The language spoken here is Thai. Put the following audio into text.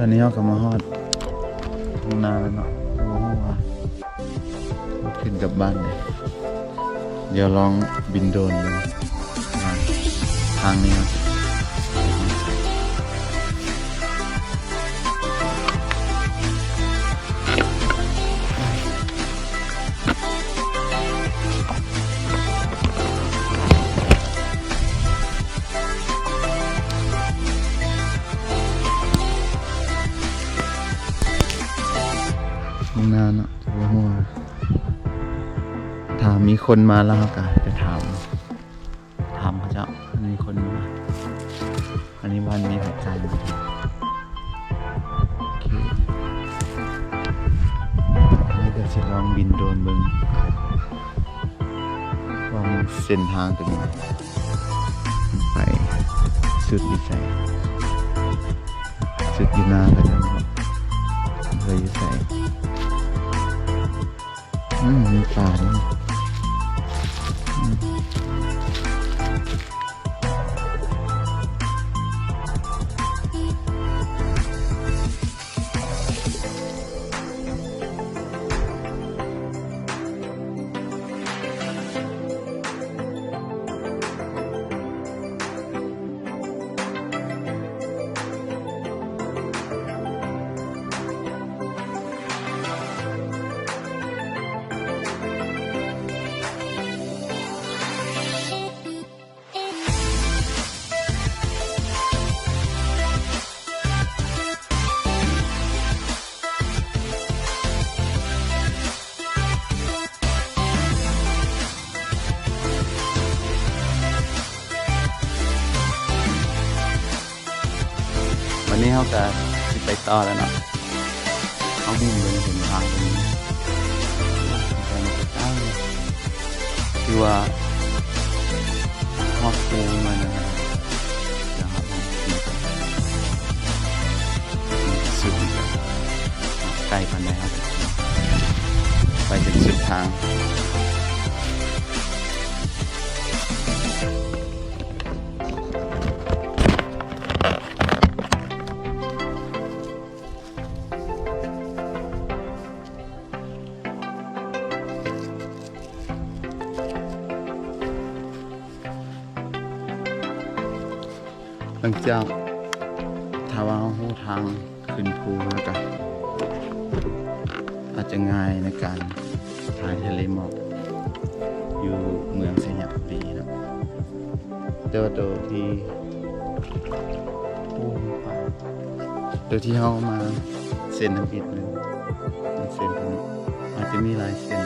ตอนนี้เราก็มาฮอดทุ่งนาแล้วเนาะโอ้โหขึ้นกลับบ้านเลยเดี๋ยวลองบินโดรนดูทางนี้ครับทุ่งนาเนาะโอ้โหถามมีคนมาแล้วก็จะถามเขาจะมีคนมาอันนี้วันนี้หัวใจโอเคอันนี้ก็จะลองบินโดรนเบิ่งว่ามันเส้นทางตรงนี้ไปสุดวิสัยสุดอยู่หน้ากันแล้วเลยวิสัยมีป่าด้วยวันนี้เขาจะไปต่อแล้วเนาะเขาบินไปเห็นทางตรงนี้คือว่าฮอดฟูมันนะครับสุดใกล้กันแล้วไปถึงสุดทางหลังจากถ้าว่าหูทางขึ้นภูแล้วก็อาจจะง่ายในการถ่ายทะเลหมอกอยู่เมืองสยามบุรีนะตัวที่เข้ามาเส้นน้ำอิฐนึงเส้นตรงนี้อาจจะมีหลายเส้น